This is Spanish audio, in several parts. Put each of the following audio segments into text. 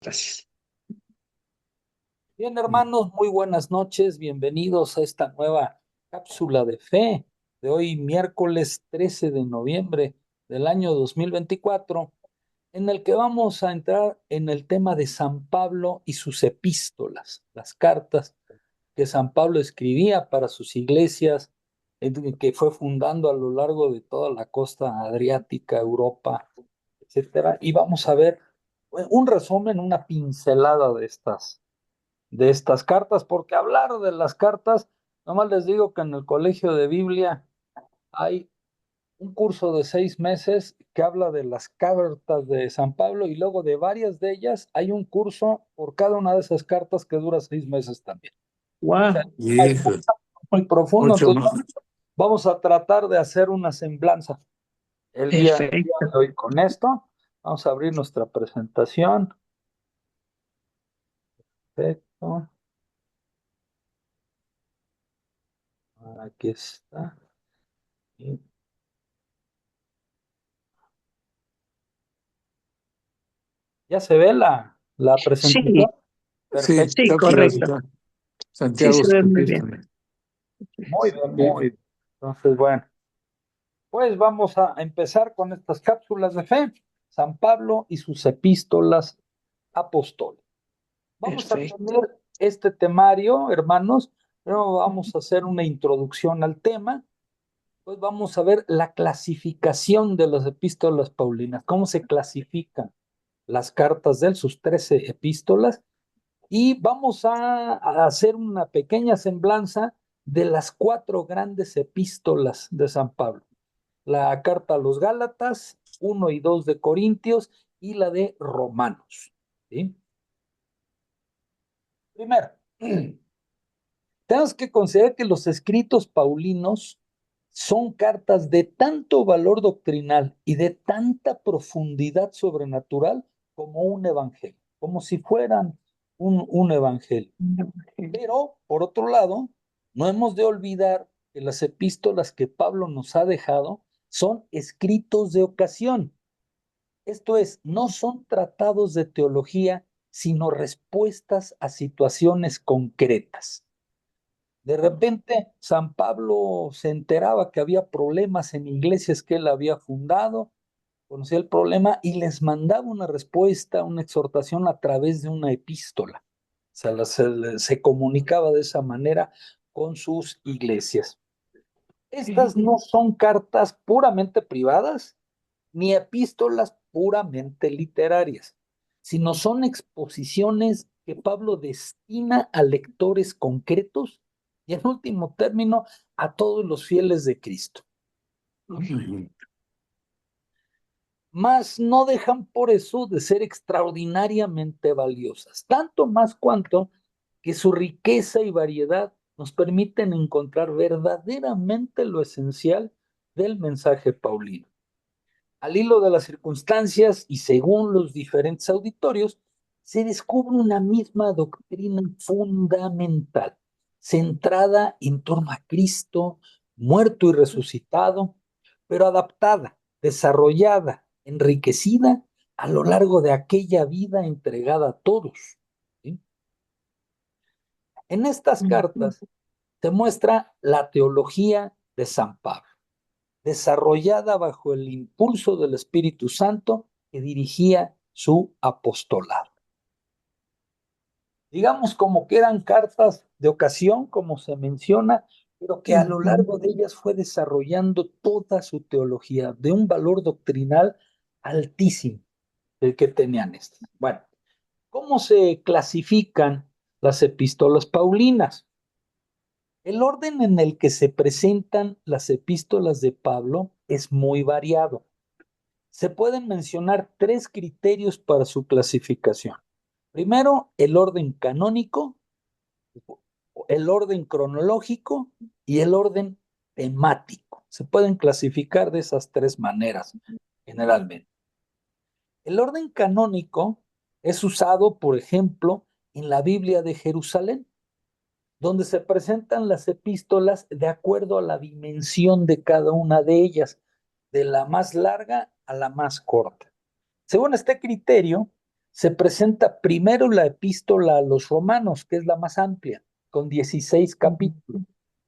Gracias. Bien, hermanos, muy buenas noches. Bienvenidos a esta nueva cápsula de fe de hoy, miércoles 13 de noviembre del año 2024, en el que vamos a entrar en el tema de San Pablo y sus epístolas, las cartas que San Pablo escribía para sus iglesias, que fue fundando a lo largo de toda la costa adriática, Europa, etcétera. Y vamos a ver un resumen, una pincelada de estas cartas, porque hablar de las cartas, nomás les digo que en el Colegio de Biblia hay un curso de 6 meses que habla de las cartas de San Pablo y luego de varias de ellas hay un curso por cada una de esas cartas que dura 6 meses también. O sea, Wow, hay hijo, muy profundo, mucho entonces más. vamos a tratar de hacer una semblanza el día Perfecto. de hoy con esto. Vamos a abrir nuestra presentación. Perfecto. Aquí está. Y ya se ve la presentación. Sí, sí, Perfecto. sí, cápsulas Muy de bien. correcto. Sí, Santiago se ve muy bien. Epístola. Muy bien, Sí. muy bien. Entonces, bueno, pues vamos a empezar con estas cápsulas de fe. San Pablo y sus epístolas apóstoles. Vamos a Perfecto. tener este temario, hermanos. Pero vamos a hacer una introducción al tema. Pues vamos a ver la clasificación de las epístolas paulinas, cómo se clasifican las cartas de él, sus 13 epístolas. Y vamos a hacer una pequeña semblanza de las 4 grandes epístolas de San Pablo. La carta a los Gálatas, 1 y 2 de Corintios y la de Romanos. ¿Sí? Primero, tenemos que considerar que los escritos paulinos son cartas de tanto valor doctrinal y de tanta profundidad sobrenatural como un evangelio, como si fueran un evangelio. Pero, por otro lado, no hemos de olvidar que las epístolas que Pablo nos ha dejado son escritos de ocasión. Esto es, no son tratados de teología, sino respuestas a situaciones concretas. De repente, San Pablo se enteraba que había problemas en iglesias que él había fundado, conocía el problema y les mandaba una respuesta, una exhortación a través de una epístola. O sea, se comunicaba de esa manera con sus iglesias. Estas no son cartas puramente privadas ni epístolas puramente literarias, sino son exposiciones que Pablo destina a lectores concretos y, en último término, a todos los fieles de Cristo. Mas no dejan por eso de ser extraordinariamente valiosas, tanto más cuanto que su riqueza y variedad nos permiten encontrar verdaderamente lo esencial del mensaje paulino. Al hilo de las circunstancias y según los diferentes auditorios, se descubre una misma doctrina fundamental, centrada en torno a Cristo, muerto y resucitado, pero adaptada, desarrollada, enriquecida a lo largo de aquella vida entregada a todos. ¿Sí? En estas cartas se muestra la teología de San Pablo, desarrollada bajo el impulso del Espíritu Santo que dirigía su apostolado. Digamos como que eran cartas de ocasión, como se menciona, pero que a lo largo de ellas fue desarrollando toda su teología de un valor doctrinal altísimo, el que tenían estas. Bueno, ¿cómo se clasifican las epístolas paulinas? El orden en el que se presentan las epístolas de Pablo es muy variado. Se pueden mencionar 3 criterios para su clasificación. Primero, el orden canónico, el orden cronológico y el orden temático. Se pueden clasificar de esas 3 maneras generalmente. El orden canónico es usado, por ejemplo, en la Biblia de Jerusalén, donde se presentan las epístolas de acuerdo a la dimensión de cada una de ellas, de la más larga a la más corta. Según este criterio, se presenta primero la epístola a los romanos, que es la más amplia, con 16 capítulos.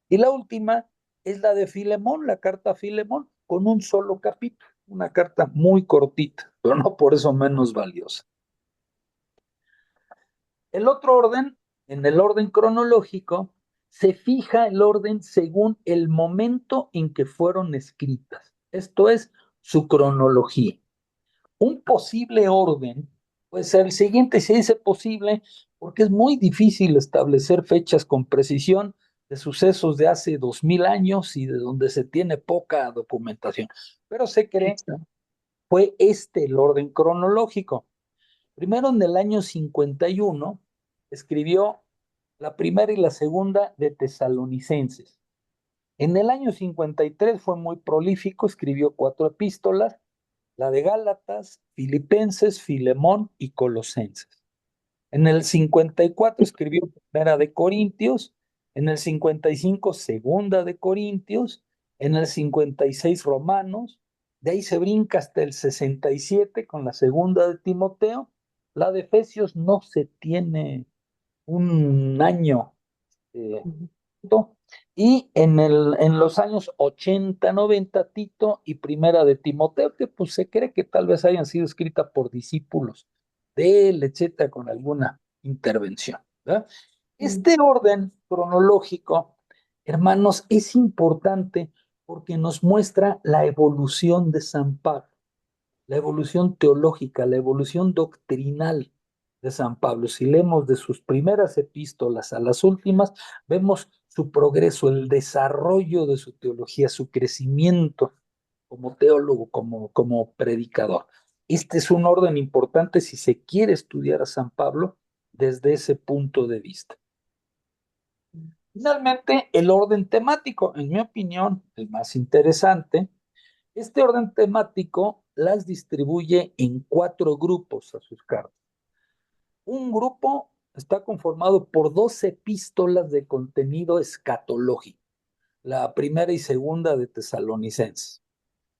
Y la última es la de Filemón, la carta a Filemón, con un solo capítulo, una carta muy cortita, pero no por eso menos valiosa. El otro orden, en el orden cronológico, se fija el orden según el momento en que fueron escritas. Esto es su cronología. Un posible orden puede ser el siguiente, se dice posible porque es muy difícil establecer fechas con precisión de sucesos de hace 2000 años y de donde se tiene poca documentación, pero se cree que fue este el orden cronológico. Primero, en el año 51, escribió la primera y la segunda de Tesalonicenses. En el año 53 fue muy prolífico, escribió 4 epístolas, la de Gálatas, Filipenses, Filemón y Colosenses. En el 54 escribió Primera de Corintios, en el 55 Segunda de Corintios, en el 56 Romanos, de ahí se brinca hasta el 67 con la Segunda de Timoteo. La de Efesios no se tiene un año eh, y en los años 80, 90, Tito y Primera de Timoteo, que pues se cree que tal vez hayan sido escritas por discípulos de él, etcétera, con alguna intervención, ¿verdad? Este orden cronológico, hermanos, es importante porque nos muestra la evolución de San Pablo, la evolución teológica, la evolución doctrinal de San Pablo. Si leemos de sus primeras epístolas a las últimas, vemos su progreso, el desarrollo de su teología, su crecimiento como teólogo, como predicador. Este es un orden importante si se quiere estudiar a San Pablo desde ese punto de vista. Finalmente, el orden temático, en mi opinión, el más interesante. Este orden temático las distribuye en 4 grupos a sus cartas. Un grupo está conformado por 2 epístolas de contenido escatológico, la primera y segunda de Tesalonicenses.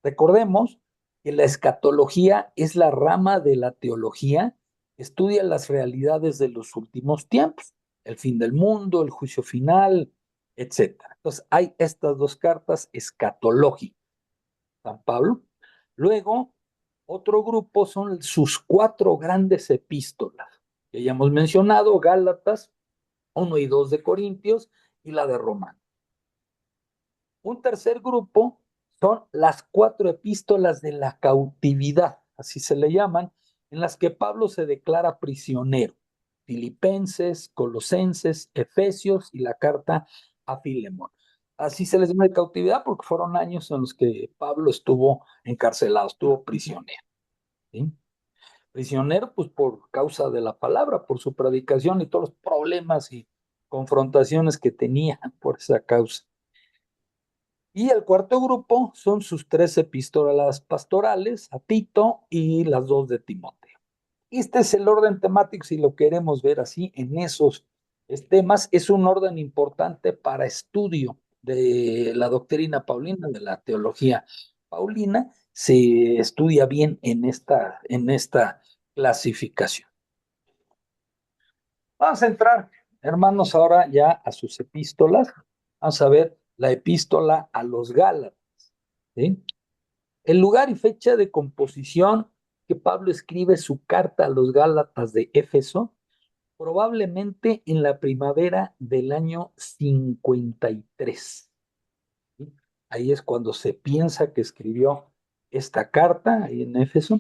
Recordemos que la escatología es la rama de la teología que estudia las realidades de los últimos tiempos, el fin del mundo, el juicio final, etcétera. Entonces, hay estas 2 cartas escatológicas. San Pablo. Luego, otro grupo son sus 4 grandes epístolas, que ya hemos mencionado, Gálatas, 1 y 2 de Corintios y la de Romanos. Un tercer grupo son las 4 epístolas de la cautividad, así se le llaman, en las que Pablo se declara prisionero. Filipenses, Colosenses, Efesios y la carta a Filemón. Así se les llama de cautividad porque fueron años en los que Pablo estuvo encarcelado, estuvo prisionero. ¿Sí? Prisionero, pues por causa de la palabra, por su predicación y todos los problemas y confrontaciones que tenía por esa causa. Y el cuarto grupo son sus 3 epístolas pastorales, a Tito y las 2 de Timoteo. Este es el orden temático, si lo queremos ver así, en esos temas. Es un orden importante para estudio de la doctrina paulina, de la teología paulina. Se estudia bien en esta clasificación. Vamos a entrar, hermanos, ahora ya a sus epístolas. Vamos a ver la epístola a los Gálatas. ¿Sí? El lugar y fecha de composición que Pablo escribe su carta a los Gálatas de Éfeso, probablemente en la primavera del año 53. ¿Sí? Ahí es cuando se piensa que escribió esta carta, ahí en Éfeso.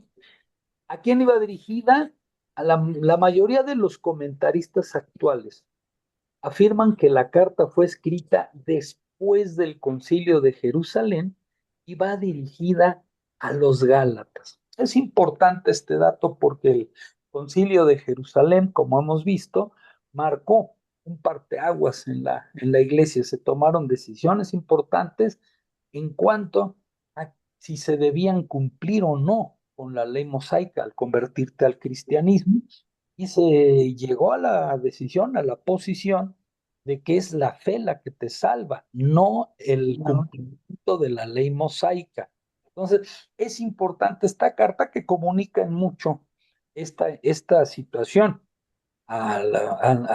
¿A quién iba dirigida? A la mayoría de los comentaristas actuales afirman que la carta fue escrita después del Concilio de Jerusalén y va dirigida a los Gálatas. Es importante este dato porque el Concilio de Jerusalén, como hemos visto, marcó un parteaguas en la iglesia. Se tomaron decisiones importantes en cuanto a si se debían cumplir o no con la ley mosaica al convertirte al cristianismo, y se llegó a la decisión, a la posición de que es la fe la que te salva, no el cumplimiento de la ley mosaica. Entonces, es importante esta carta que comunica en mucho esta situación a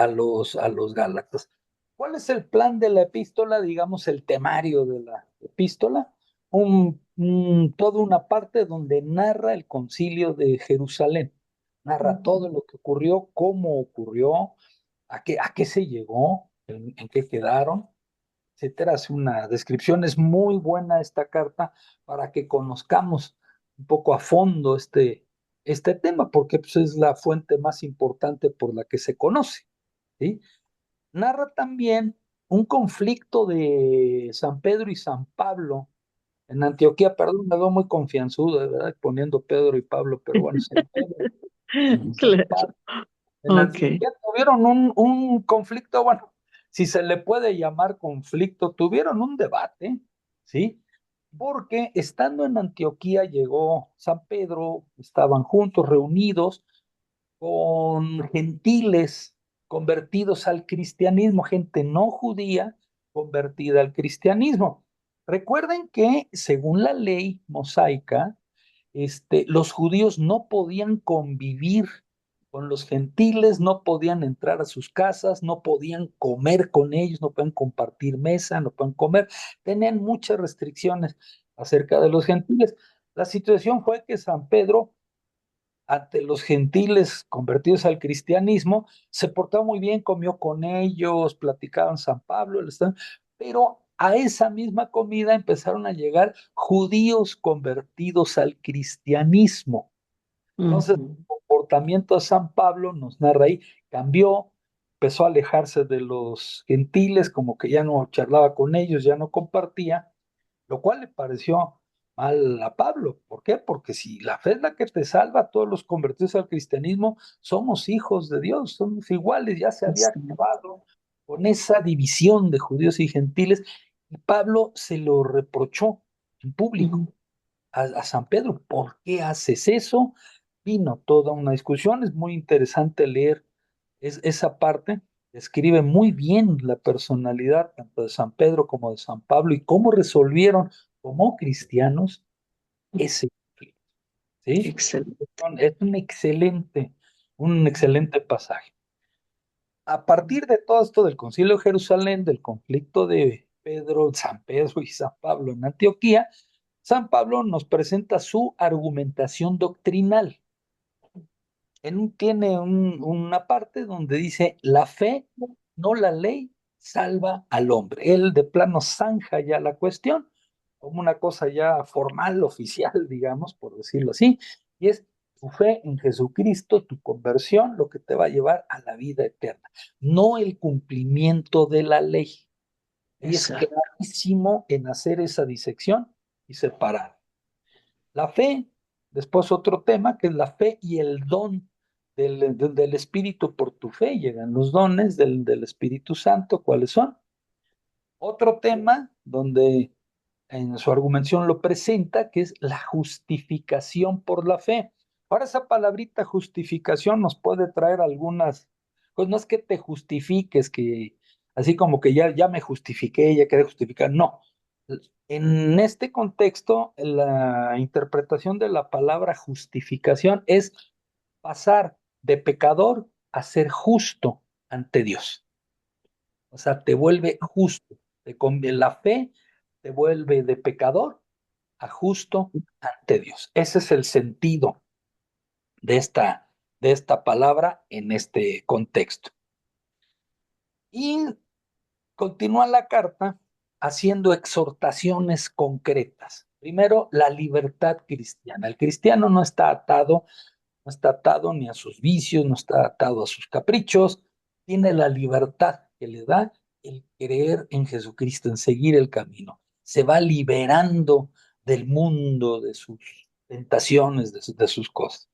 los Gálatas. ¿Cuál es el plan de la epístola? Digamos, el temario de la epístola. Toda una parte donde narra el concilio de Jerusalén. Narra todo lo que ocurrió, cómo ocurrió, a qué se llegó, en qué quedaron, etcétera. Hace una descripción. Es muy buena esta carta para que conozcamos un poco a fondo este tema, porque pues, es la fuente más importante por la que se conoce, ¿sí? Narra también un conflicto de San Pedro y San Pablo en Antioquía. Perdón, me veo muy confianzudo, de verdad, poniendo Pedro y Pablo, pero bueno, San Pedro y San Claro, Pablo. En ok. Antioquía tuvieron un conflicto, bueno, si se le puede llamar conflicto, tuvieron un debate, ¿sí? Porque estando en Antioquía llegó San Pedro, estaban juntos, reunidos, con gentiles convertidos al cristianismo, gente no judía convertida al cristianismo. Recuerden que según la ley mosaica, los judíos no podían convivir con los gentiles, no podían entrar a sus casas, no podían comer con ellos, no pueden compartir mesa, no pueden comer, tenían muchas restricciones acerca de los gentiles. La situación fue que San Pedro ante los gentiles convertidos al cristianismo, se portaba muy bien, comió con ellos, platicaban San Pablo, pero a esa misma comida empezaron a llegar judíos convertidos al cristianismo. Entonces, Ujú. el comportamiento de San Pablo, nos narra ahí, cambió, empezó a alejarse de los gentiles, como que ya no charlaba con ellos, ya no compartía, lo cual le pareció mal a Pablo. ¿Por qué? Porque si la fe es la que te salva, todos los convertidos al cristianismo somos hijos de Dios, somos iguales, ya se había Exacto. acabado con esa división de judíos y gentiles, y Pablo se lo reprochó en público Ujú. a San Pedro. ¿Por qué haces eso? Vino toda una discusión. Es muy interesante leer esa parte. Describe muy bien la personalidad tanto de San Pedro como de San Pablo y cómo resolvieron como cristianos ese conflicto, ¿sí? Excelente. Es un excelente pasaje. A partir de todo esto del Concilio de Jerusalén, del conflicto de San Pedro y San Pablo en Antioquía, San Pablo nos presenta su argumentación doctrinal. Tiene una parte donde dice, la fe, no la ley, salva al hombre. Él de plano zanja ya la cuestión como una cosa ya formal, oficial, digamos, por decirlo así, y es tu fe en Jesucristo, tu conversión, lo que te va a llevar a la vida eterna, no el cumplimiento de la ley. Y es Exacto. clarísimo en hacer esa disección y separar. La fe, después otro tema que es la fe y el don del Espíritu por tu fe. Llegan los dones del Espíritu Santo, ¿cuáles son? Otro tema donde en su argumentación lo presenta, que es la justificación por la fe. Ahora esa palabrita justificación nos puede traer algunas, pues no es que te justifiques, que así como que ya me justifiqué, ya quedé justificado, no. En este contexto, la interpretación de la palabra justificación es pasar de pecador a ser justo ante Dios. O sea, te vuelve justo. La fe te vuelve de pecador a justo ante Dios. Ese es el sentido de de esta palabra en este contexto. Y continúa la carta haciendo exhortaciones concretas. Primero, la libertad cristiana. El cristiano no está atado ni a sus vicios, no está atado a sus caprichos, tiene la libertad que le da el creer en Jesucristo, en seguir el camino. Se va liberando del mundo, de sus tentaciones, de sus cosas.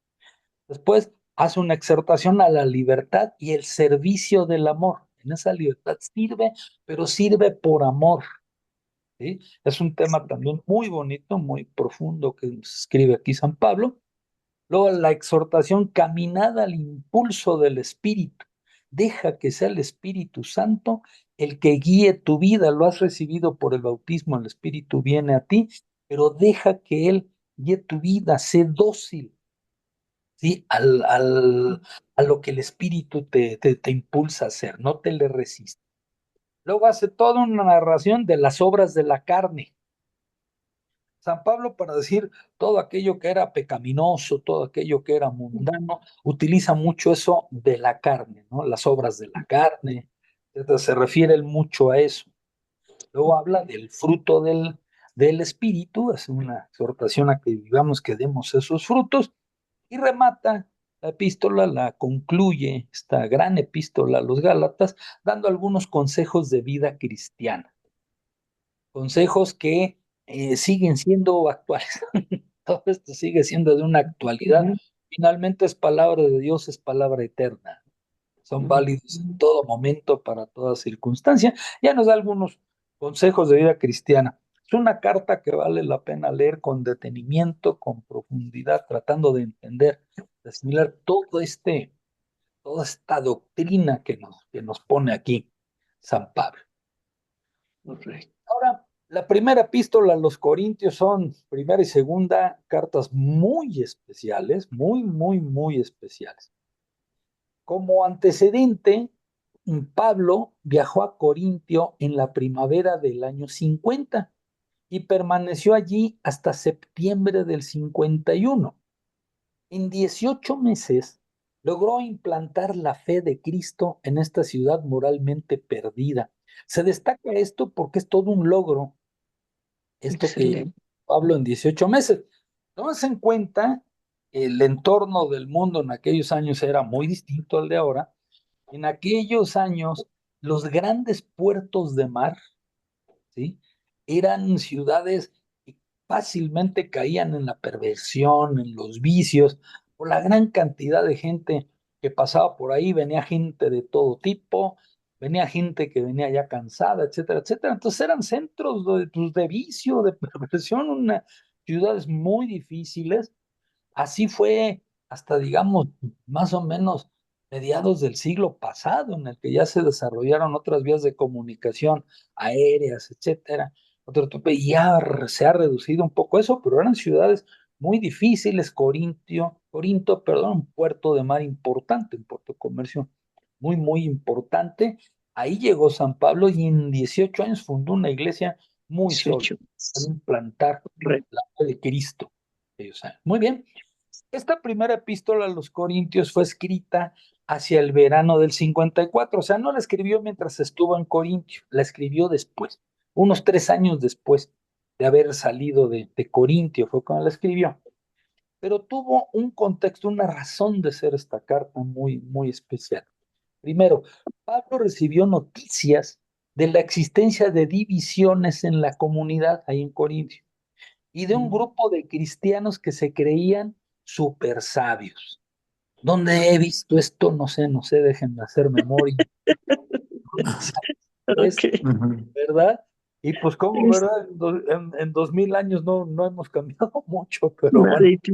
Después hace una exhortación a la libertad y el servicio del amor. En esa libertad sirve, pero sirve por amor, ¿sí? Es un tema también muy bonito, muy profundo que nos escribe aquí San Pablo. Luego la exhortación caminada al impulso del Espíritu. Deja que sea el Espíritu Santo el que guíe tu vida. Lo has recibido por el bautismo, el Espíritu viene a ti, pero deja que Él guíe tu vida, sé dócil, ¿sí? A lo que el espíritu te impulsa a hacer, no te le resiste. Luego hace toda una narración de las obras de la carne. San Pablo, para decir todo aquello que era pecaminoso, todo aquello que era mundano, utiliza mucho eso de la carne, ¿no? Las obras de la carne, etcétera. Se refiere él mucho a eso. Luego habla del fruto del espíritu, hace una exhortación a que digamos que demos esos frutos y remata la epístola, la concluye, esta gran epístola a los Gálatas, dando algunos consejos de vida cristiana, consejos que siguen siendo actuales. Todo esto sigue siendo de una actualidad. Ujú, Finalmente es palabra de Dios, es palabra eterna. Son ujú. válidos en todo momento, para toda circunstancia. Ya nos da algunos consejos de vida cristiana. Es una carta que vale la pena leer con detenimiento, con profundidad, tratando de entender, de asimilar toda esta doctrina que nos pone aquí San Pablo. Correcto. Ahora, la primera epístola a los Corintios son primera y segunda cartas muy especiales, muy, muy, muy especiales. Como antecedente, Pablo viajó a Corintio en la primavera del año 50 y permaneció allí hasta septiembre del 51. En 18 meses logró implantar la fe de Cristo en esta ciudad moralmente perdida. Se destaca esto porque es todo un logro, esto que Excelente. Pablo en 18 meses. Tómense en cuenta, el entorno del mundo en aquellos años era muy distinto al de ahora. En aquellos años, los grandes puertos de mar, ¿sí? Eran ciudades que fácilmente caían en la perversión, en los vicios, por la gran cantidad de gente que pasaba por ahí. Venía gente de todo tipo, venía gente que venía ya cansada, etcétera, etcétera. Entonces eran centros de vicio, de perversión, ciudades muy difíciles. Así fue hasta, digamos, más o menos mediados del siglo pasado, en el que ya se desarrollaron otras vías de comunicación aéreas, etcétera. Y ya se ha reducido un poco eso, pero eran ciudades muy difíciles. Corinto, perdón, un puerto de mar importante, un puerto de comercio muy, muy importante. Ahí llegó San Pablo y en 18 años fundó una iglesia muy sólida 18. para implantar Correcto. la fe de Cristo. Ellos saben. Muy bien. Esta primera epístola a los Corintios fue escrita hacia el verano del 54, o sea, no la escribió mientras estuvo en Corintio, la escribió después, unos 3 años después de haber salido de Corintio, fue cuando la escribió. Pero tuvo un contexto, una razón de ser esta carta muy, muy especial. Primero, Pablo recibió noticias de la existencia de divisiones en la comunidad ahí en Corintio y de un Ujú. grupo de cristianos que se creían súper sabios. ¿Dónde he visto esto? No sé, dejen de hacer memoria. Es, Ok. ¿verdad? Y pues como, Es ¿verdad? En 2000 años no hemos cambiado mucho, pero bueno, nadita.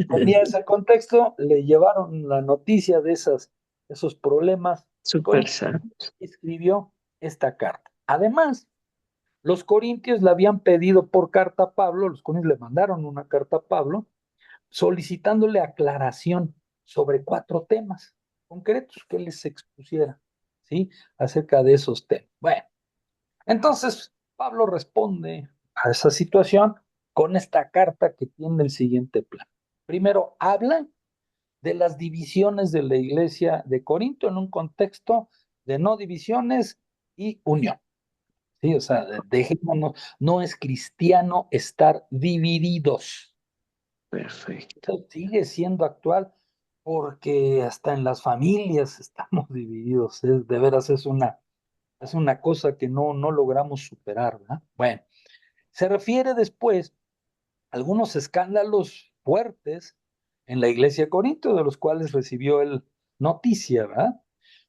tenía ese contexto, le llevaron la noticia de esos problemas y con Súper sano. escribió esta carta. Además, los corintios le habían pedido por carta a Pablo, los corintios le mandaron una carta a Pablo solicitándole aclaración sobre 4 temas concretos que les expusiera, ¿sí? Acerca de esos temas. Bueno, entonces Pablo responde a esa situación con esta carta que tiene el siguiente plan. Primero, habla de las divisiones de la iglesia de Corinto en un contexto de no divisiones y unión. Sí, o sea, dejémonos, no es cristiano estar divididos. Perfecto. Esto sigue siendo actual porque hasta en las familias estamos divididos. De veras es una cosa que no logramos superar, ¿verdad? Bueno, se refiere después a algunos escándalos fuertes en la iglesia de Corinto, de los cuales recibió él noticia, ¿verdad?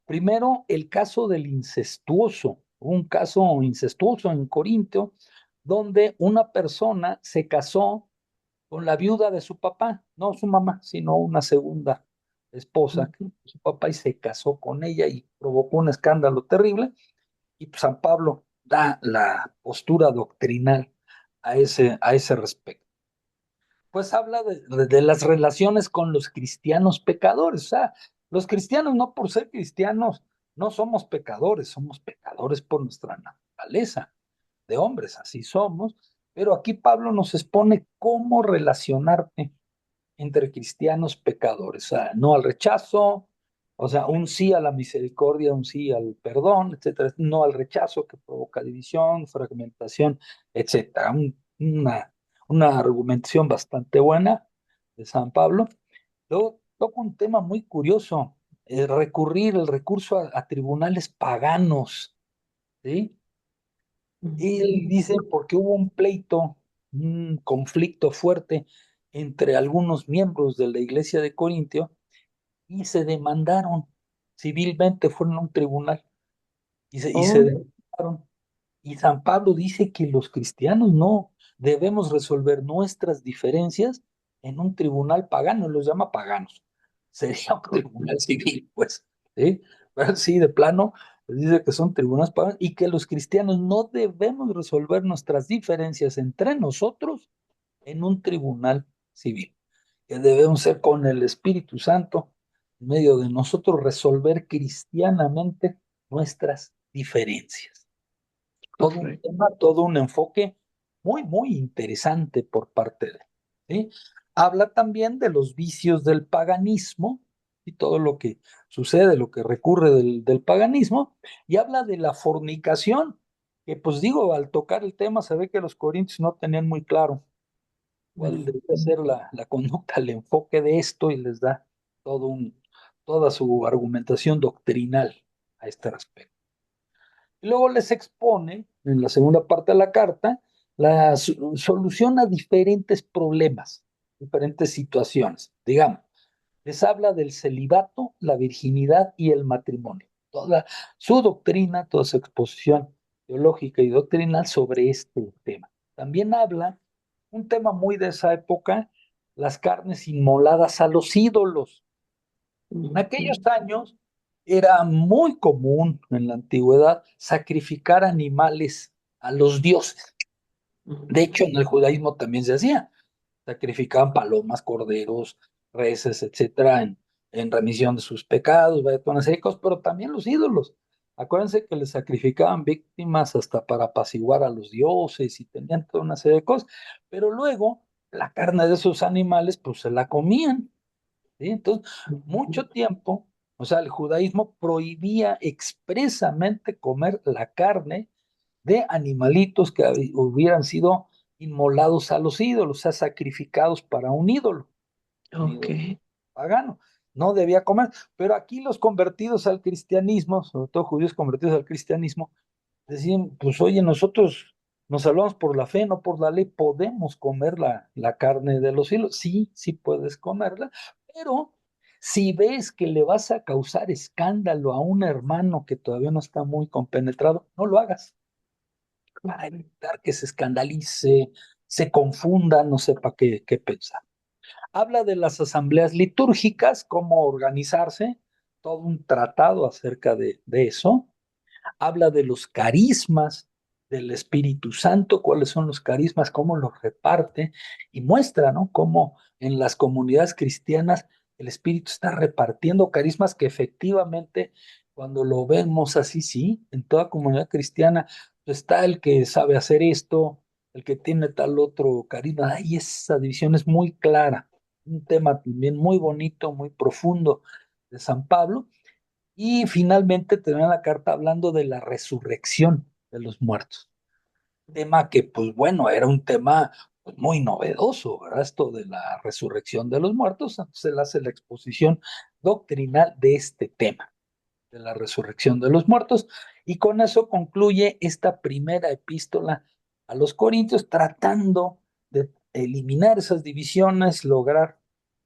Primero, el caso del incestuoso. Hubo un caso incestuoso en Corinto donde una persona se casó con la viuda de su papá, no su mamá, sino una segunda esposa Ujú. de su papá, y se casó con ella y provocó un escándalo terrible. Y pues, San Pablo da la postura doctrinal a ese respecto. pues habla de las relaciones con los cristianos pecadores. O sea, los cristianos no por ser cristianos no somos pecadores por nuestra naturaleza de hombres, así somos, pero aquí Pablo nos expone cómo relacionarte entre cristianos pecadores, o sea, no al rechazo, o sea, un sí a la misericordia, un sí al perdón, etcétera, no al rechazo que provoca división, fragmentación, etcétera. Una argumentación bastante buena de San Pablo. Luego toca un tema muy curioso, el recurso a tribunales paganos, ¿sí? Y él dice porque hubo un pleito, un conflicto fuerte entre algunos miembros de la iglesia de Corintio y se demandaron civilmente, fueron a un tribunal y se Oh, demandaron. Y San Pablo dice que los cristianos no debemos resolver nuestras diferencias en un tribunal pagano, los llama paganos. Sería un tribunal civil, pues, ¿sí? Pero sí, de plano, les dice que son tribunales paganos y que los cristianos no debemos resolver nuestras diferencias entre nosotros en un tribunal civil, que debemos ser con el Espíritu Santo en medio de nosotros resolver cristianamente nuestras diferencias. Todo un correcto. tema, todo un enfoque muy, muy interesante por parte de él, ¿sí? Habla también de los vicios del paganismo y todo lo que sucede, lo que recurre del paganismo, y habla de la fornicación, que pues digo, al tocar el tema se ve que los corintios no tenían muy claro cuál debe ser la conducta, el enfoque de esto, y les da todo toda su argumentación doctrinal a este respecto. Y luego les expone, en la segunda parte de la carta, la solución a diferentes problemas, diferentes situaciones. Digamos, les habla del celibato, la virginidad y el matrimonio. Toda su doctrina, toda su exposición teológica y doctrinal sobre este tema. También habla un tema muy de esa época, las carnes inmoladas a los ídolos. En aquellos años era muy común en la antigüedad sacrificar animales a los dioses. De hecho, en el judaísmo también se hacía. Sacrificaban palomas, corderos, reses, etcétera, en remisión de sus pecados, vaya, todas una serie de cosas, pero también los ídolos. Acuérdense que les sacrificaban víctimas hasta para apaciguar a los dioses y tenían toda una serie de cosas, pero luego la carne de esos animales, pues se la comían. ¿Sí? Entonces, mucho tiempo, o sea, el judaísmo prohibía expresamente comer la carne de animalitos que hubieran sido inmolados a los ídolos, o sea, sacrificados para un Ok. ídolo pagano. No debía comer, pero aquí los convertidos al cristianismo, sobre todo judíos convertidos al cristianismo, decían, pues oye, nosotros nos salvamos por la fe, no por la ley, podemos comer la carne de los hilos. Sí, sí puedes comerla, pero si ves que le vas a causar escándalo a un hermano que todavía no está muy compenetrado, no lo hagas para evitar que se escandalice, se confunda, no sepa qué pensar. Habla de las asambleas litúrgicas, cómo organizarse, todo un tratado acerca de eso. Habla de los carismas del Espíritu Santo, cuáles son los carismas, cómo los reparte, y muestra, ¿no? Cómo en las comunidades cristianas el Espíritu está repartiendo carismas que efectivamente, cuando lo vemos así, sí, en toda comunidad cristiana pues, está el que sabe hacer esto, el que tiene tal otro carisma, y esa división es muy clara, un tema también muy bonito, muy profundo de San Pablo, y finalmente termina la carta hablando de la resurrección de los muertos. Tema que, pues bueno, era un tema pues, muy novedoso, ¿verdad? Esto de la resurrección de los muertos. Entonces él hace la exposición doctrinal de este tema, de la resurrección de los muertos. Y con eso concluye esta primera epístola a los Corintios, tratando de eliminar esas divisiones, lograr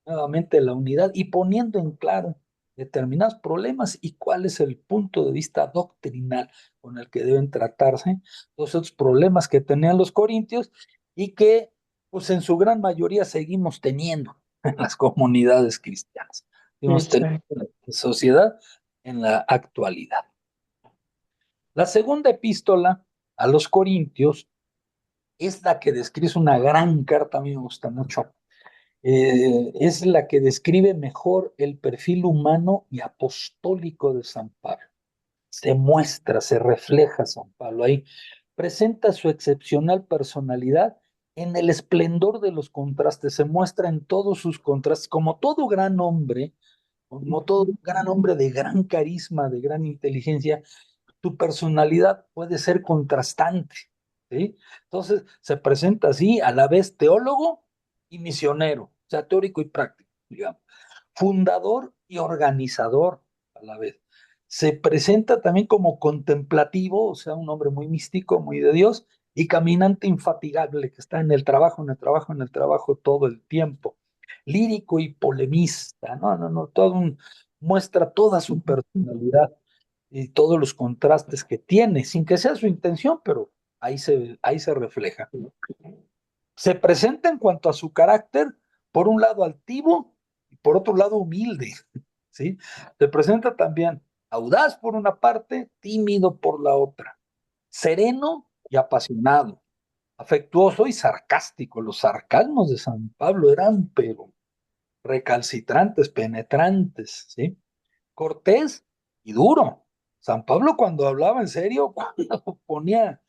nuevamente la unidad y poniendo en claro determinados problemas y cuál es el punto de vista doctrinal con el que deben tratarse todos esos problemas que tenían los corintios y que pues en su gran mayoría seguimos teniendo en las comunidades cristianas, seguimos teniendo Exacto. en la sociedad en la actualidad. La segunda epístola a los Corintios es la que describe una gran carta, a mí me gusta mucho, es la que describe mejor el perfil humano y apostólico de San Pablo. Se muestra, se refleja San Pablo ahí. Presenta su excepcional personalidad en el esplendor de los contrastes, se muestra en todos sus contrastes, como todo gran hombre de gran carisma, de gran inteligencia, tu personalidad puede ser contrastante, ¿sí? Entonces se presenta así a la vez teólogo y misionero, o sea, teórico y práctico, digamos, fundador y organizador a la vez. Se presenta también como contemplativo, o sea, un hombre muy místico, muy de Dios, y caminante infatigable, que está en el trabajo, en el trabajo, en el trabajo todo el tiempo. Lírico y polemista, no, muestra toda su personalidad y todos los contrastes que tiene, sin que sea su intención, pero ahí se refleja. Se presenta en cuanto a su carácter, por un lado altivo y por otro lado humilde, ¿sí? Se presenta también audaz por una parte, tímido por la otra, sereno y apasionado, afectuoso y sarcástico. Los sarcasmos de San Pablo eran, pero recalcitrantes, penetrantes, ¿sí? Cortés y duro. San Pablo cuando hablaba en serio, cuando ponía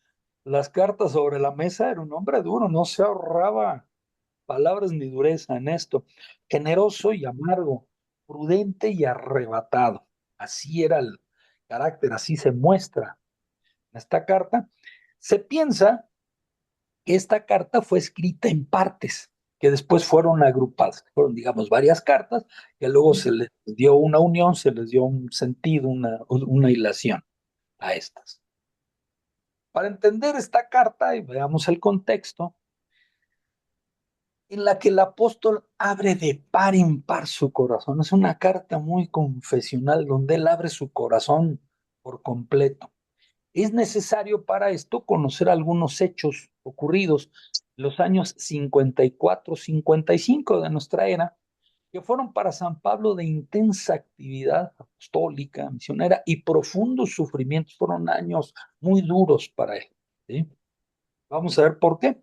las cartas sobre la mesa, era un hombre duro, no se ahorraba palabras ni dureza en esto. Generoso y amargo, prudente y arrebatado. Así era el carácter, así se muestra en esta carta. Se piensa que esta carta fue escrita en partes, que después fueron agrupadas, fueron, digamos, varias cartas, que luego se les dio una unión, se les dio un sentido, una hilación a estas. Para entender esta carta, y veamos el contexto, en la que el apóstol abre de par en par su corazón. Es una carta muy confesional donde él abre su corazón por completo. Es necesario para esto conocer algunos hechos ocurridos en los años 54, 55 de nuestra era, que fueron para San Pablo de intensa actividad apostólica, misionera y profundos sufrimientos. Fueron años muy duros para él, ¿sí? Vamos a ver por qué.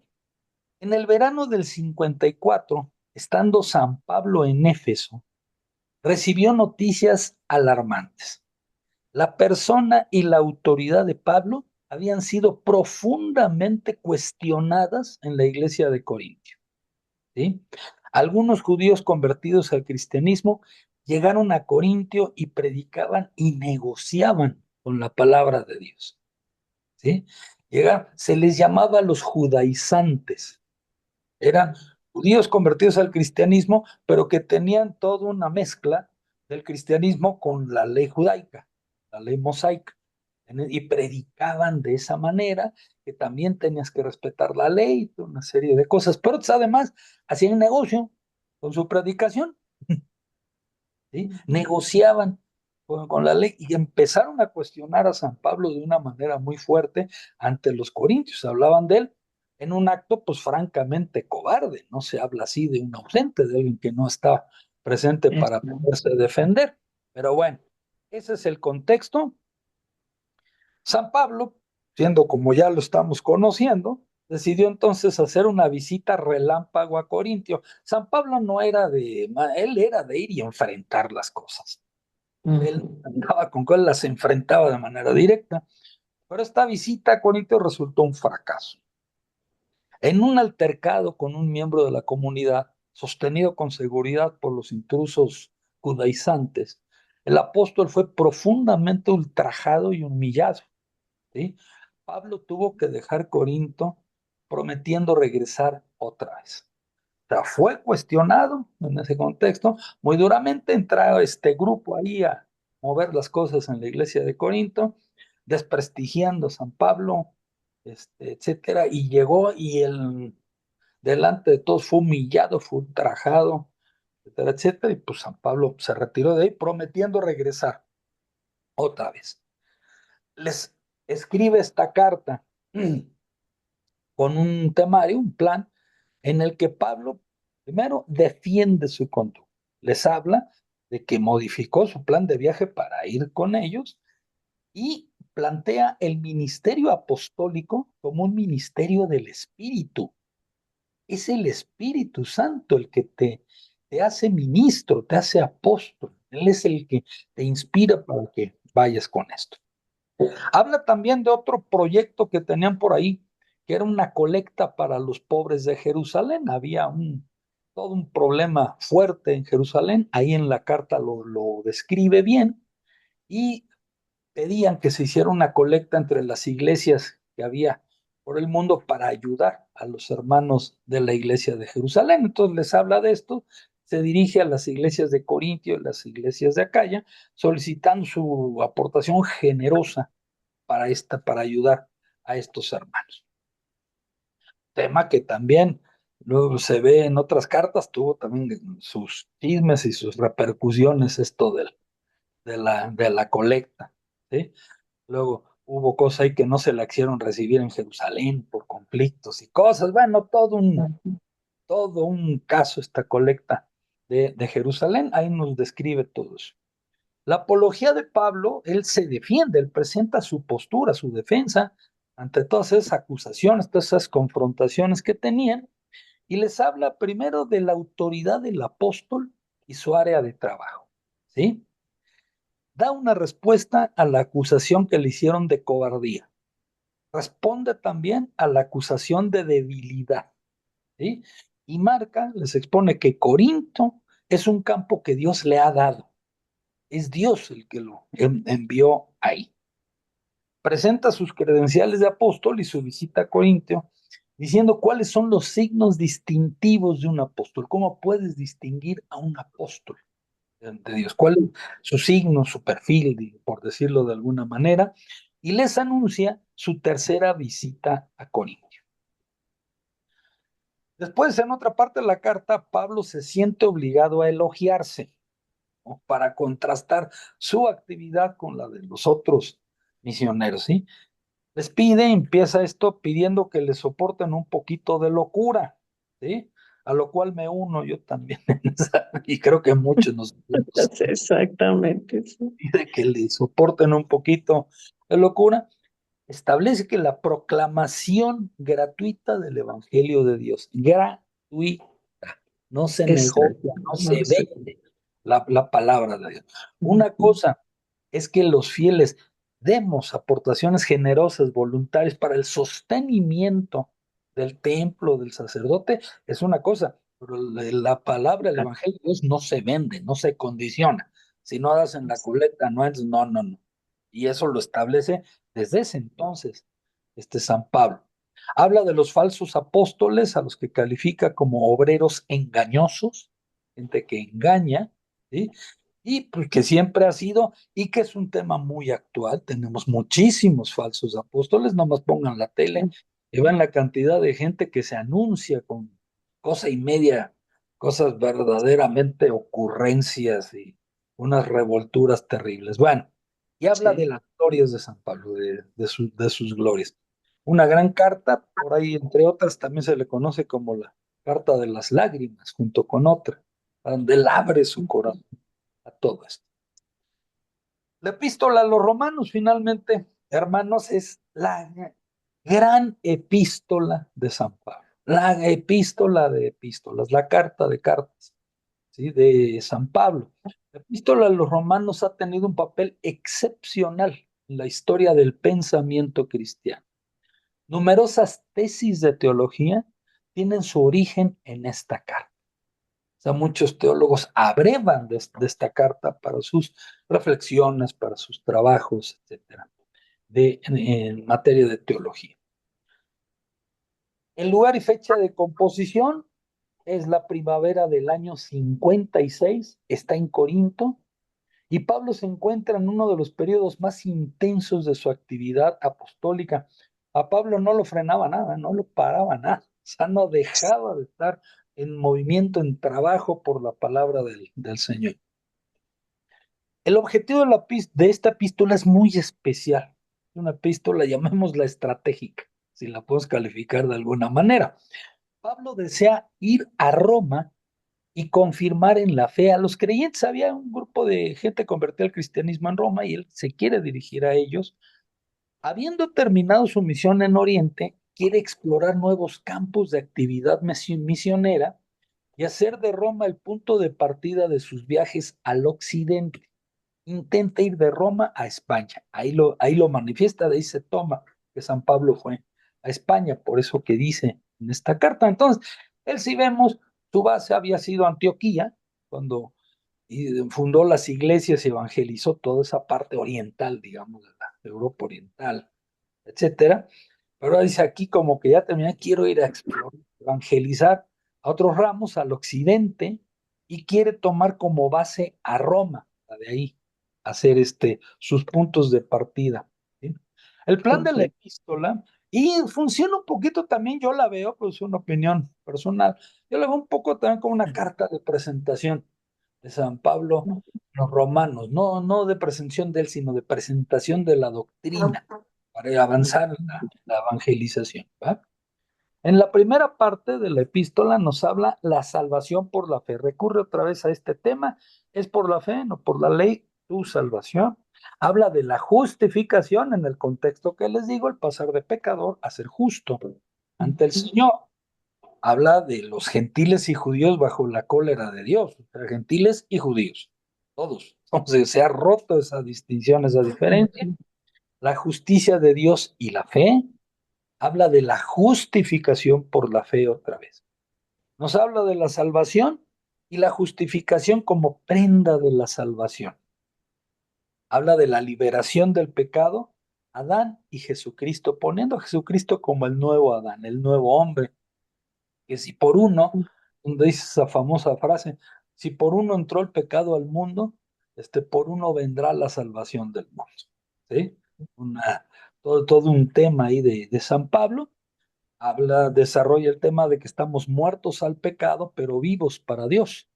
En el verano del 54, estando San Pablo en Éfeso, recibió noticias alarmantes. La persona y la autoridad de Pablo habían sido profundamente cuestionadas en la iglesia de Corintio, ¿sí? Algunos judíos convertidos al cristianismo llegaron a Corintio y predicaban y negociaban con la palabra de Dios, ¿sí? Se les llamaba los judaizantes. Eran judíos convertidos al cristianismo, pero que tenían toda una mezcla del cristianismo con la ley judaica, la ley mosaica, y predicaban de esa manera que también tenías que respetar la ley, una serie de cosas, pero además hacían negocio con su predicación, ¿sí? Negociaban con la ley y empezaron a cuestionar a San Pablo de una manera muy fuerte ante los corintios. Hablaban de él en un acto, pues francamente cobarde. No se habla así de un ausente, de alguien que no está presente para poderse defender. Pero bueno, ese es el contexto. San Pablo, siendo como ya lo estamos conociendo, decidió entonces hacer una visita relámpago a Corintio. San Pablo no era él era de ir y enfrentar las cosas. Él andaba con cuál las enfrentaba de manera directa, pero esta visita a Corintio resultó un fracaso. En un altercado con un miembro de la comunidad, sostenido con seguridad por los intrusos judaizantes, el apóstol fue profundamente ultrajado y humillado, ¿sí? Pablo tuvo que dejar Corinto prometiendo regresar otra vez. O sea, fue cuestionado en ese contexto muy duramente. Entra este grupo ahí a mover las cosas en la iglesia de Corinto, desprestigiando a San Pablo, etcétera, y llegó y él delante de todos fue humillado, fue ultrajado, etcétera, etcétera, y pues San Pablo se retiró de ahí prometiendo regresar otra vez. Les escribe esta carta con un temario, un plan, en el que Pablo primero defiende su conducta. Les habla de que modificó su plan de viaje para ir con ellos y plantea el ministerio apostólico como un ministerio del Espíritu. es el Espíritu Santo el que te hace ministro, te hace apóstol. Él es el que te inspira para que vayas con esto. Habla también de otro proyecto que tenían por ahí, que era una colecta para los pobres de Jerusalén. Había todo un problema fuerte en Jerusalén. Ahí en la carta lo describe bien y pedían que se hiciera una colecta entre las iglesias que había por el mundo para ayudar a los hermanos de la iglesia de Jerusalén. Entonces les habla de esto, se dirige a las iglesias de Corintio y las iglesias de Acaya, solicitando su aportación generosa para ayudar a estos hermanos. Tema que también luego se ve en otras cartas, tuvo también sus chismes y sus repercusiones esto de la colecta, ¿sí? Luego hubo cosas ahí que no se la quisieron recibir en Jerusalén por conflictos y cosas. Bueno, todo un caso esta colecta de Jerusalén. Ahí nos describe todo eso. La apología de Pablo, él se defiende, él presenta su postura, su defensa ante todas esas acusaciones, todas esas confrontaciones que tenían, y les habla primero de la autoridad del apóstol y su área de trabajo, ¿sí? Da una respuesta a la acusación que le hicieron de cobardía. Responde también a la acusación de debilidad, ¿sí? Y marca, les expone que Corinto es un campo que Dios le ha dado. Es Dios el que lo envió ahí. Presenta sus credenciales de apóstol y su visita a Corintio, diciendo cuáles son los signos distintivos de un apóstol. ¿Cómo puedes distinguir a un apóstol de Dios? ¿Cuál es su signo, su perfil, por decirlo de alguna manera? Y les anuncia su tercera visita a Corintio. Después, en otra parte de la carta, Pablo se siente obligado a elogiarse, ¿no? Para contrastar su actividad con la de los otros misioneros, ¿sí? Les pide, empieza esto pidiendo que le soporten un poquito de locura, ¿sí? A lo cual me uno yo también, y creo que muchos nos Exactamente, sí. pide que le soporten un poquito de locura. Establece que la proclamación gratuita del Evangelio de Dios, gratuita, no se Exacto. negocia, no se No sé. vende la palabra de Dios. Una cosa es que los fieles demos aportaciones generosas, voluntarias para el sostenimiento del templo, del sacerdote, es una cosa, pero la palabra, el Evangelio de Dios no se vende, no se condiciona. Si no das en la colecta, no es, no, no, no. Y eso lo establece desde ese entonces, San Pablo. Habla de los falsos apóstoles, a los que califica como obreros engañosos, gente que engaña, ¿sí? Y pues que siempre ha sido, y que es un tema muy actual. Tenemos muchísimos falsos apóstoles, nomás pongan la tele y vean la cantidad de gente que se anuncia con cosa y media, cosas verdaderamente ocurrencias y unas revolturas terribles. Bueno, y habla de Sí. las glorias de San Pablo, de sus glorias. Una gran carta, por ahí, entre otras, también se le conoce como la carta de las lágrimas, junto con otra, donde él abre su corazón a todo esto. La epístola a los romanos, finalmente, hermanos, es la gran epístola de San Pablo, la epístola de epístolas, la carta de cartas, ¿sí? De San Pablo. La epístola a los romanos ha tenido un papel excepcional en la historia del pensamiento cristiano. Numerosas tesis de teología tienen su origen en esta carta. O sea, muchos teólogos abrevan de esta carta para sus reflexiones, para sus trabajos, etcétera, en materia de teología. El lugar y fecha de composición es la primavera del año 56, está en Corinto, y Pablo se encuentra en uno de los periodos más intensos de su actividad apostólica. A Pablo no lo frenaba nada, no lo paraba nada, o sea, no dejaba de estar en movimiento, en trabajo por la palabra del Señor. El objetivo de esta epístola es muy especial. Una epístola, llamémosla estratégica, si la podemos calificar de alguna manera. Pablo desea ir a Roma y confirmar en la fe a los creyentes. Había un grupo de gente convertida al cristianismo en Roma y él se quiere dirigir a ellos. Habiendo terminado su misión en Oriente, quiere explorar nuevos campos de actividad misionera y hacer de Roma el punto de partida de sus viajes al occidente. Intenta ir de Roma a España. Ahí lo manifiesta, de ahí se toma que San Pablo fue a España, por eso que dice en esta carta. Entonces, él si vemos, su base había sido Antioquía, cuando fundó las iglesias y evangelizó toda esa parte oriental, digamos, de la Europa oriental, etcétera. Pero ahora dice aquí como que ya también quiero ir a explorar, evangelizar a otros ramos al occidente y quiere tomar como base a Roma, de ahí hacer sus puntos de partida. ¿Sí? El plan de la Correcto. epístola, y funciona un poquito también, yo la veo, pues es una opinión personal, yo la veo un poco también como una carta de presentación de San Pablo a los romanos, no de presentación de él, sino de presentación de la doctrina para avanzar en la evangelización. ¿Va? En la primera parte de la epístola nos habla la salvación por la fe. Recurre otra vez a este tema. Es por la fe, no por la ley, tu salvación. Habla de la justificación en el contexto que les digo, el pasar de pecador a ser justo ante el Señor. Habla de los gentiles y judíos bajo la cólera de Dios, o sea, gentiles y judíos, todos. Entonces se ha roto esa distinción, esa diferencia. La justicia de Dios y la fe, habla de la justificación por la fe otra vez. Nos habla de la salvación y la justificación como prenda de la salvación. Habla de la liberación del pecado, Adán y Jesucristo, poniendo a Jesucristo como el nuevo Adán, el nuevo hombre, que si por uno, donde dice esa famosa frase, si por uno entró el pecado al mundo, por uno vendrá la salvación del mundo. ¿Sí? Todo un tema ahí de San Pablo. Desarrolla el tema de que estamos muertos al pecado, pero vivos para Dios,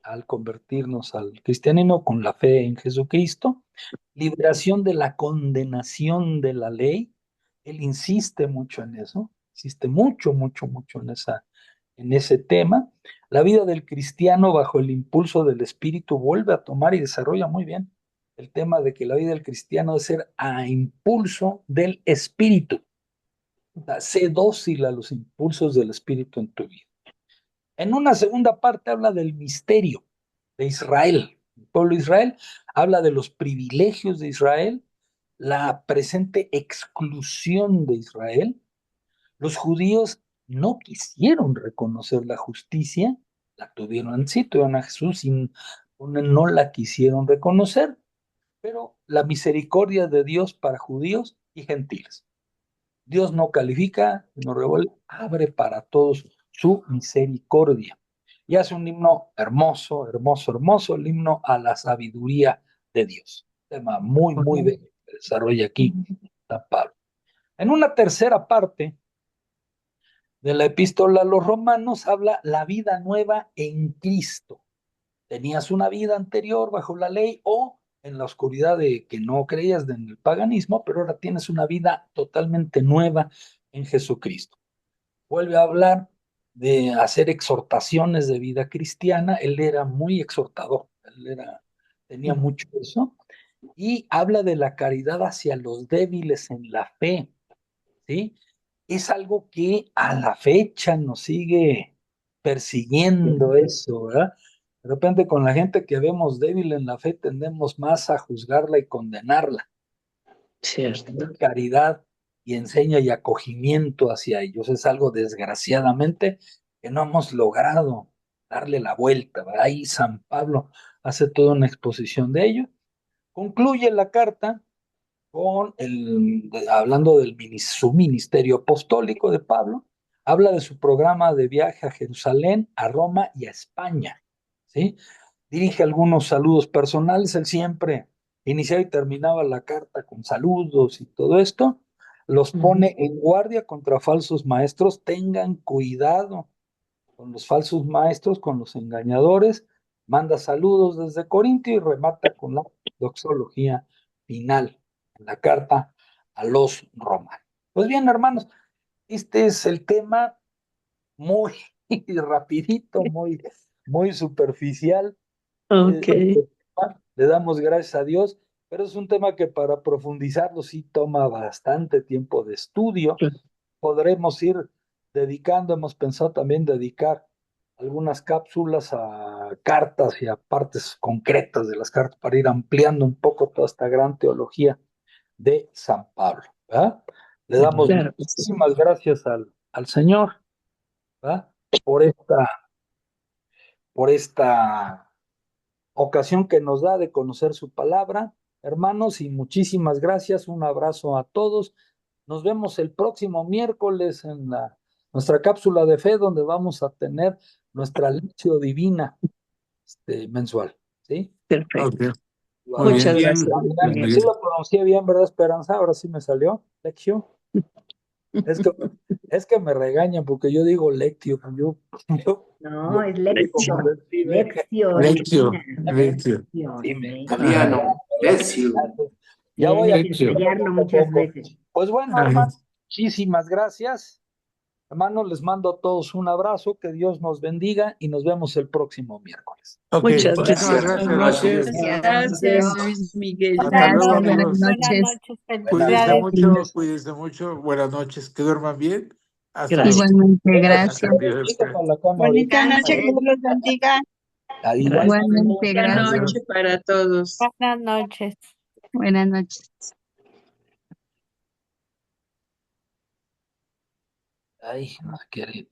al convertirnos al cristianismo con la fe en Jesucristo. Liberación de la condenación de la ley. Él insiste mucho en eso, insiste mucho, mucho, mucho en ese tema. La vida del cristiano bajo el impulso del Espíritu vuelve a tomar y desarrolla muy bien el tema de que la vida del cristiano debe ser a impulso del Espíritu. Sé dócil a los impulsos del Espíritu en tu vida. En una segunda parte habla del misterio de Israel. El pueblo de Israel habla de los privilegios de Israel, la presente exclusión de Israel. Los judíos no quisieron reconocer la justicia, la tuvieron a Jesús y no la quisieron reconocer, pero la misericordia de Dios para judíos y gentiles. Dios no califica, no revuelve, abre para todos su misericordia. Y hace un himno hermoso, hermoso, hermoso, el himno a la sabiduría de Dios. Tema muy, muy bello que desarrolla aquí San Pablo. En una tercera parte de la epístola a los romanos habla la vida nueva en Cristo. Tenías una vida anterior bajo la ley o en la oscuridad de que no creías en el paganismo, pero ahora tienes una vida totalmente nueva en Jesucristo. Vuelve a hablar de hacer exhortaciones de vida cristiana. Él era muy exhortador, tenía mucho eso, y habla de la caridad hacia los débiles en la fe, ¿sí? Es algo que a la fecha nos sigue persiguiendo eso, ¿verdad? De repente con la gente que vemos débil en la fe tendemos más a juzgarla y condenarla. Cierto. Caridad y enseña y acogimiento hacia ellos. Es algo desgraciadamente que no hemos logrado darle la vuelta, ¿verdad? Ahí San Pablo hace toda una exposición de ello. Concluye la carta hablando su ministerio apostólico de Pablo, habla de su programa de viaje a Jerusalén, a Roma y a España, ¿sí? Dirige algunos saludos personales, él siempre iniciaba y terminaba la carta con saludos y todo esto, los pone en guardia contra falsos maestros, tengan cuidado con los falsos maestros, con los engañadores, manda saludos desde Corintio y remata con la doxología final en la carta a los romanos. Pues bien, hermanos, este es el tema muy rapidito, muy superficial. Ok. Le damos gracias a Dios, pero es un tema que para profundizarlo sí toma bastante tiempo de estudio podremos ir dedicando, hemos pensado también dedicar algunas cápsulas a cartas y a partes concretas de las cartas para ir ampliando un poco toda esta gran teología de San Pablo, ¿verdad? Le damos Claro. muchísimas gracias al Señor, ¿verdad? Por esta ocasión que nos da de conocer su palabra, hermanos, y muchísimas gracias. Un abrazo a todos. Nos vemos el próximo miércoles en nuestra cápsula de fe, donde vamos a tener nuestra lección divina mensual, ¿sí? Perfecto. Ok, muy Muchas bien. gracias. Muy bien. Sí lo pronuncié bien, ¿verdad, Esperanza? Ahora sí me salió. Lección. Es que me regañan porque yo digo lectio. No, es como lección. decide. Lección. Lectio, divina. lectio. Sí, Fabiano, Decio. Ya voy a Tienes que ensayarlo muchas veces. Pues bueno, Ajá. hermano, muchísimas gracias. Hermano, les mando a todos un abrazo, que Dios nos bendiga y nos vemos el próximo miércoles. Ok, Muchas muchísimas gracias. gracias. Gracias, Luis Miguel. Hasta luego, Gracias, buenas amigos. noches. Cuídense Felicidades. mucho, cuídense mucho. Buenas noches, que duerman bien. Hasta Gracias. luego. Igualmente, gracias. Adiós. Bonita noche, que Dios los bendiga. Igual, Igualmente, Buenas gracias. noches para todos. Buenas noches. Buenas noches. ay, no quiere.